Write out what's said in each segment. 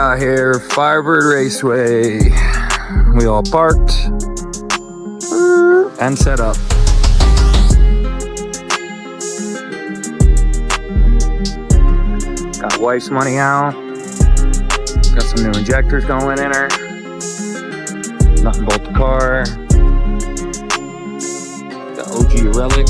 out here, Firebird Raceway. We all parked and set up. Got wife's money out. Got some new injectors going in her. Nothing but the car. The OG Relic.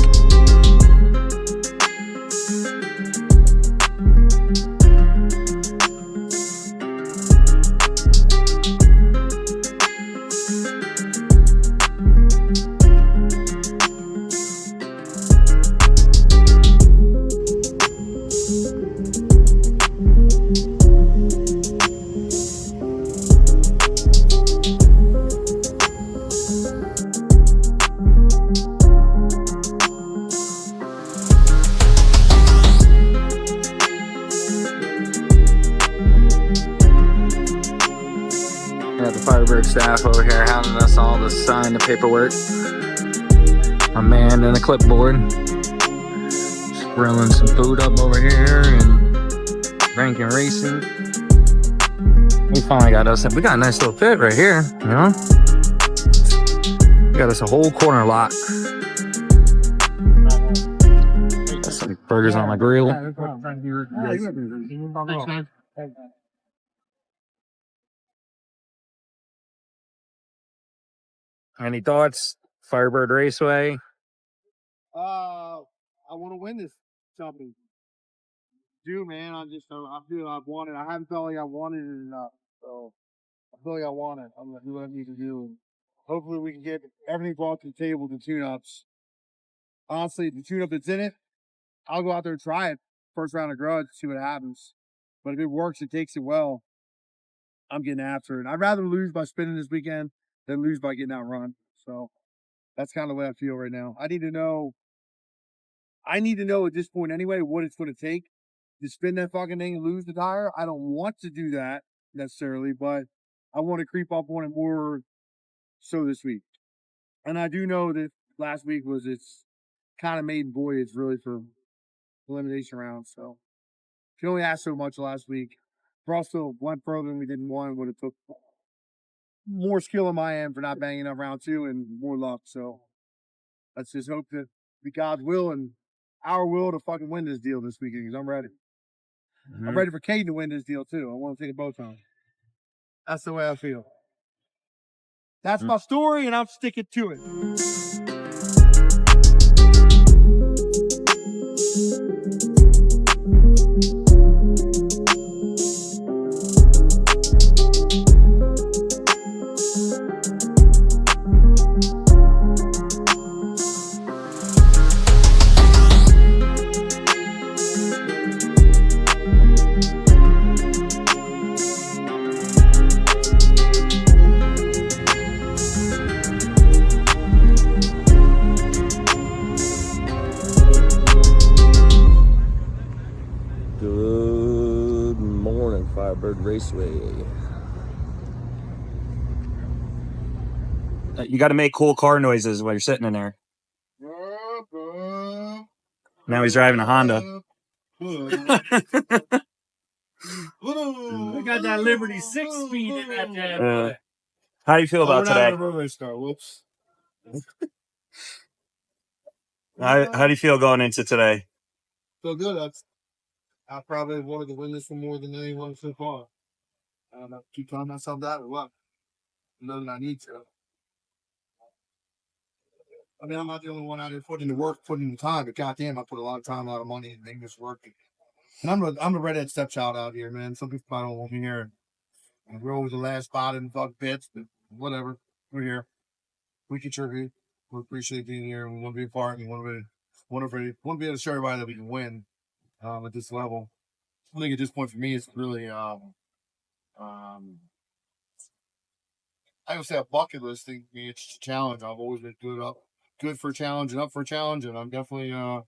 Got the Firebird staff over here having us all to sign the paperwork. A man and a clipboard. Just grilling some food up over here and Rankin Racing. We finally got us, we got a nice little pit right here, you know? We got us a whole corner lot. Got some burgers on my grill. Any thoughts? Firebird Raceway. I want to win this something. Man, I feel I've won it. I haven't felt like I wanted it enough. So I feel like I want it. I'm gonna do what I need to do. Hopefully we can get everything brought to the table, the tune-ups. Honestly, the tune-up that's in it, I'll go out there and try it. First round of Grudge, see what happens. But if it works, it takes it well, I'm getting after it. I'd rather lose by spinning this weekend than lose by getting outrun. So that's kind of the way I feel right now. I need to know at this point anyway what it's going to take to spin that fucking thing and lose the tire. I don't want to do that necessarily, but I want to creep up on it more so this week. And I do know that last week was its kind of maiden voyage really for elimination round. So you only asked so much last week. Brosville went further than we didn't want, but it took more skill on my end for not banging up round 2 and more luck. So let's just hope that be God's will and our will to fucking win this deal this weekend, because I'm ready. I'm ready for Caden to win this deal too. I want to take it both times. That's the way I feel. That's my story, and I'm sticking to it. Good morning, Firebird Raceway. You got to make cool car noises while you're sitting in there. Now he's driving a Honda. I got that Liberty 6-speed in that damn How do you feel about today? Whoops. How do you feel going into today? Feel good. I probably wanted to win this one more than anyone so far. I don't know. Keep telling myself that or what? Know that I need to. I mean, I'm not the only one out there putting in the work, putting in the time, but goddamn, I put a lot of time, a lot of money in making this work. And I'm a redhead stepchild out here, man. Some people probably don't want me here. And we're always the last spot in the fucking pits, but whatever. We're here. We contribute. We appreciate being here. We want to be a part. We want to be able to show everybody that we can win at this level. I think at this point for me, it's really I would say a bucket list thing. For me, it's just a challenge. I've always been good for a challenge and up for a challenge, and I'm definitely want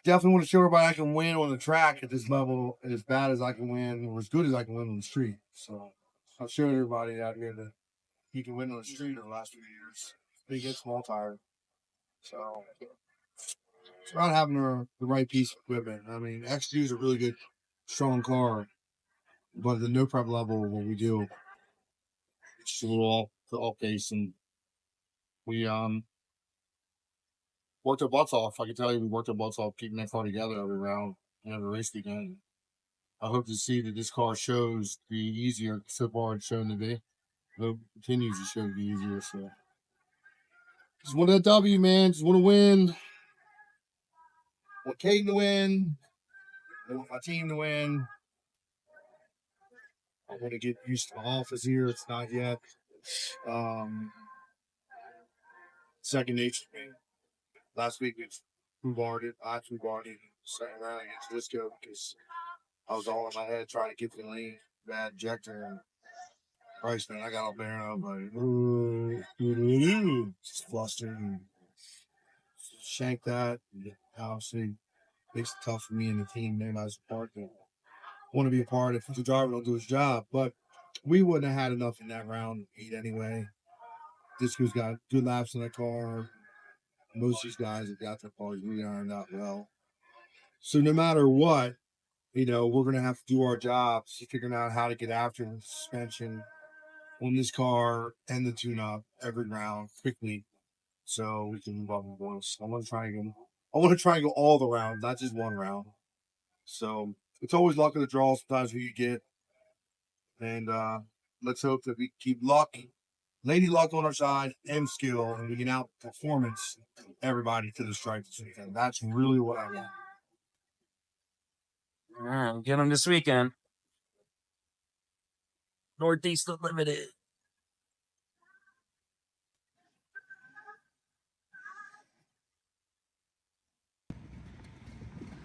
to show everybody I can win on the track at this level as bad as I can win or as good as I can win on the street. So I'll show everybody out here that you can win on the street in the last few years. Big and small tire. So it's about having the right piece of equipment. I mean, X2 is a really good, strong car. But the no prep level, what we do, it's just a little off pace, and we worked our butts off. I can tell you, we worked our butts off keeping that car together every round and every race weekend. I hope to see that this car shows to be easier so far it's shown to be. I hope it continues to show to be easier. So just want a W, man. Just want to win. Want Caden to win. I want my team to win. I want to get used to my office here. It's not yet. Second nature to me. Last week we bombarded. I bombarded second round against Lisco because I was all in my head trying to get the lane, bad injector. And Christ, man, I got up there and I was like, just flustered and shanked that. And obviously, makes it tough for me and the team. They're not as part to want to be a part if the driver don't do his job. But we wouldn't have had enough in that round 8 anyway. Disco's got good laps in that car. Most of these guys have got their cars really ironed out well. So no matter what, we're going to have to do our jobs, figuring out how to get after the suspension on this car and the tune-up every round quickly, so we can move up in points. I want to try and go all the rounds, not just one round. So it's always luck of the draw. Sometimes who you get, and let's hope that we keep luck, lady luck on our side, and skill, and we can outperformance everybody to the stripe this weekend. That's really what I want. All right, we'll get them this weekend. Northeast Unlimited.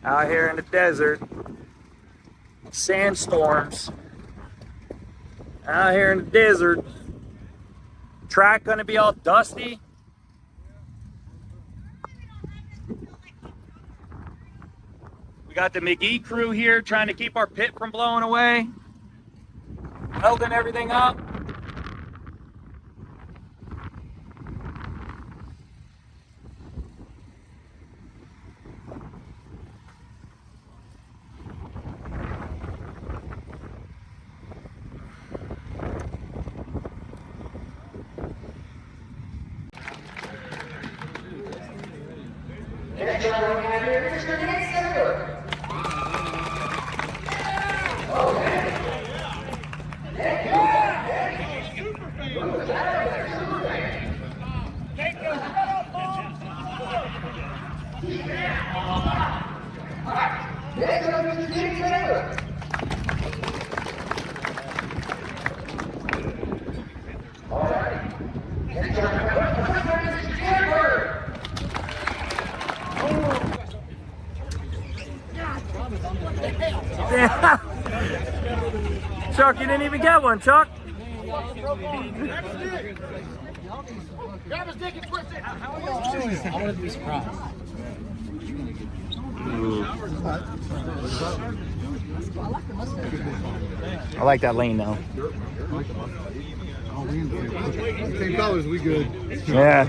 Out here in the desert, sandstorms. Out here in the desert, track gonna be all dusty. We got the McGee crew here trying to keep our pit from blowing away, welding everything up. Chuck, you didn't even get one, Chuck. I want to be surprised. I like that lane though. Same colors, we good. Yeah.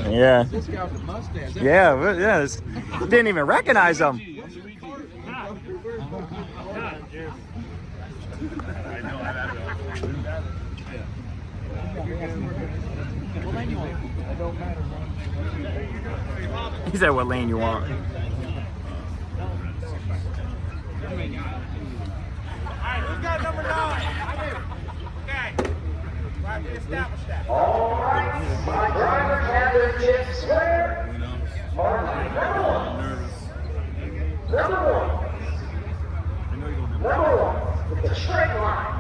Yeah. Yeah. Didn't even recognize him. He said, "What lane you want?" Who's got number 9? Okay. Establish that. All right, my drivers have their chips square. Number one, with the straight line.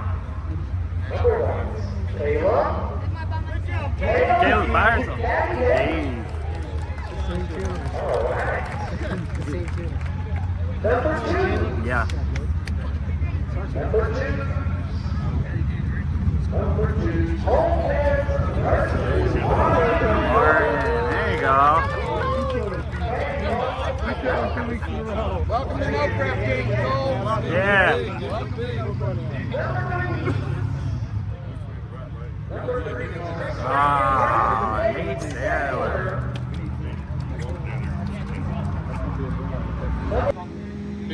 Number 1, Caleb. Caleb by himself. Hey. All right. Number 2. Yeah. Number 2. Home There you go. Welcome to No Prep Game, Cole. Yeah. Ah, Nate Taylor.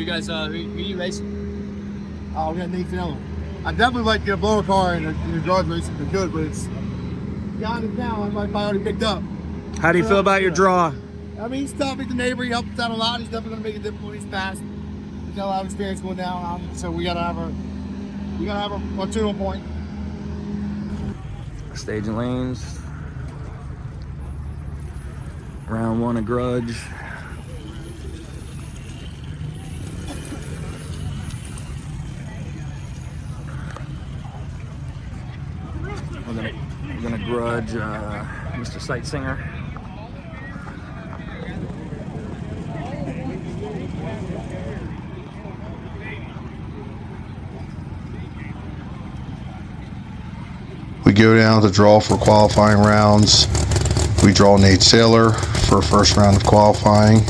you guys, who you racing? Oh, we got Nate Taylor. I definitely like to get a blower car in the Grudge race if they're good, but it's down and down. I might probably already picked up. How do you feel about your draw? I mean, he's tough. He's the neighbor. He helps us out a lot. He's definitely going to make it difficult. He's fast. He's got a lot of experience going down. So we got to have a tune point. Staging lanes. Round 1 of Grudge. We're gonna Grudge Mr. Sightsinger. We go down to draw for qualifying rounds. We draw Nate Saylor for first round of qualifying.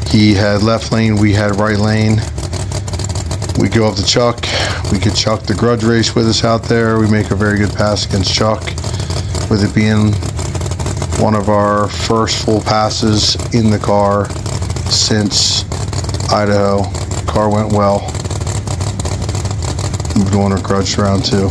He had left lane, we had right lane. We go up to Chuck. We get Chuck the Grudge race with us out there. We make a very good pass against Chuck, with it being one of our first full passes in the car since Idaho. Car went well. Moved on to Grudge round 2.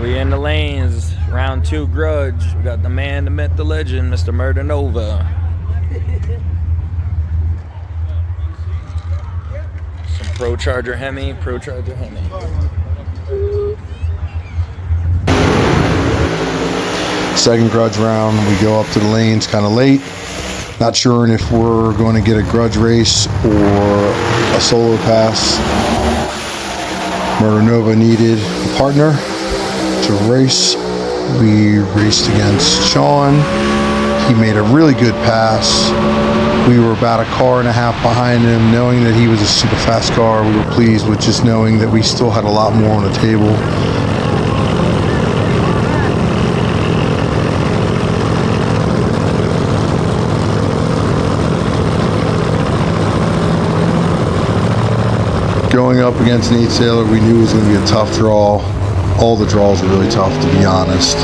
We in the lanes, round 2 Grudge. We got the man, the myth, the legend, Mr. Murder Nova. Some Pro Charger Hemi. Second Grudge round, we go up to the lanes kind of late. Not sure if we're going to get a Grudge race or a solo pass. Murder Nova needed a partner to race. We raced against Sean. He made a really good pass. We were about a car and a half behind him. Knowing that he was a super fast car, we were pleased with just knowing that we still had a lot more on the table. Going up against Nate Saylor, we knew it was going to be a tough draw. All the draws were really tough, to be honest.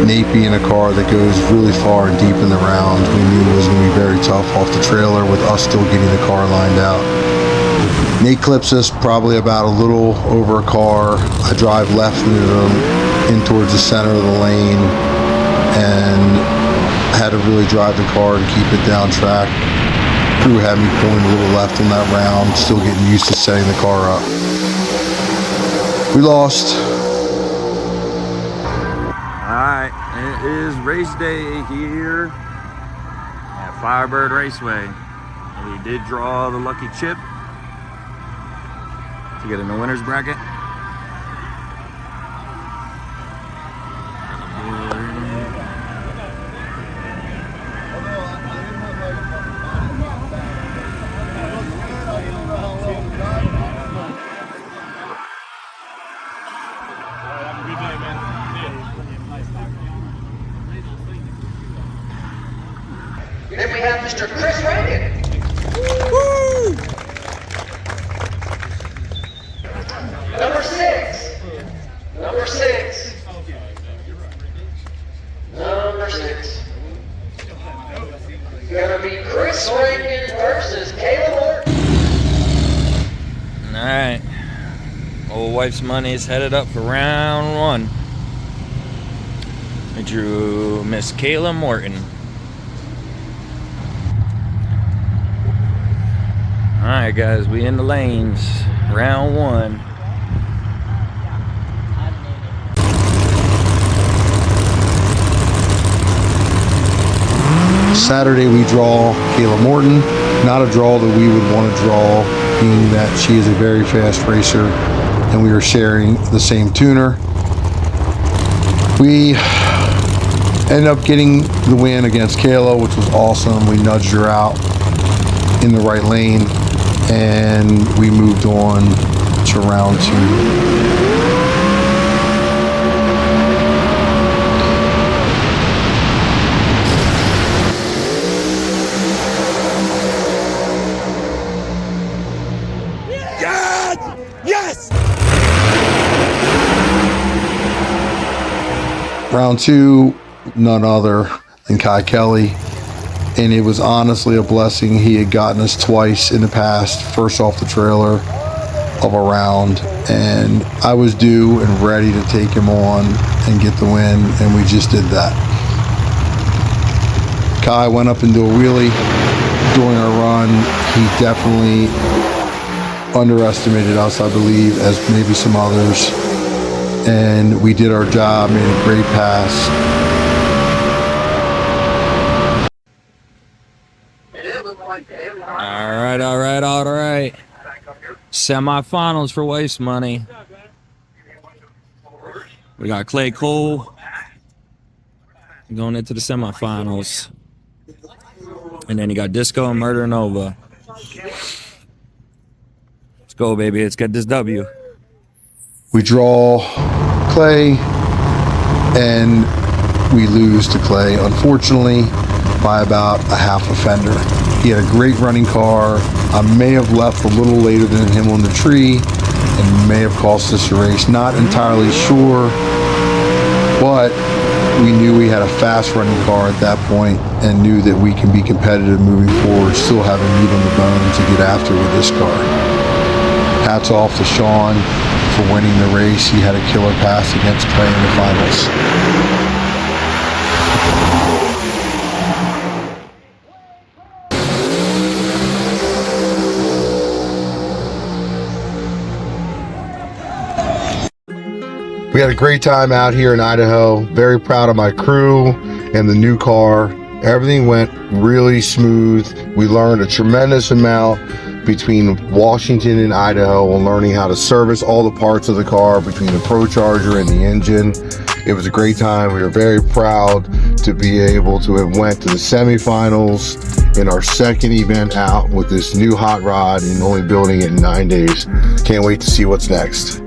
Nate being a car that goes really far and deep in the round, we knew it was going to be very tough off the trailer with us still getting the car lined out. Nate clips us probably about a little over a car. I drive left into him, in towards the center of the lane, and had to really drive the car to keep it down track. Crew had me pulling a little left on that round, still getting used to setting the car up. We lost. Alright, it is race day here at Firebird Raceway. We did draw the lucky chip to get in the winner's bracket. Then we have Mr. Chris Rankin. Woo! Number 6. Number 6. Number 6. Gonna be Chris Rankin versus Caleb Orton. Alright. Old wife's money is headed up for round 1. We drew Miss Kayla Morton. Alright guys, we in the lanes. Round 1. Saturday we draw Kayla Morton. Not a draw that we would want to draw, being that she is a very fast racer and we are sharing the same tuner. We ended up getting the win against Kayla, which was awesome. We nudged her out in the right lane and we moved on to round 2. Round 2, none other than Kai Kelly. And it was honestly a blessing. He had gotten us twice in the past, first off the trailer of a round, and I was due and ready to take him on and get the win, and we just did that. Kai went up into a wheelie during our run. He definitely underestimated us, I believe, as maybe some others, and we did our job, made a great pass. All right. Semifinals for Waste Money. We got Clay Cole going into the semifinals. And then you got Disco and Murder Nova. Let's go, baby. Let's get this W. We draw Clay, and we lose to Clay, unfortunately, by about a half a fender. He had a great running car. I may have left a little later than him on the tree and may have cost us a race. Not entirely sure, but we knew we had a fast running car at that point and knew that we can be competitive moving forward, still having meat on the bone to get after with this car. Hats off to Sean for winning the race. He had a killer pass against Clay in the finals. We had a great time out here in Idaho. Very proud of my crew and the new car. Everything went really smooth. We learned a tremendous amount between Washington and Idaho on learning how to service all the parts of the car between the Pro Charger and the engine. It was a great time. We were very proud to be able to have went to the semifinals in our second event out with this new hot rod and only building it in 9 days. Can't wait to see what's next.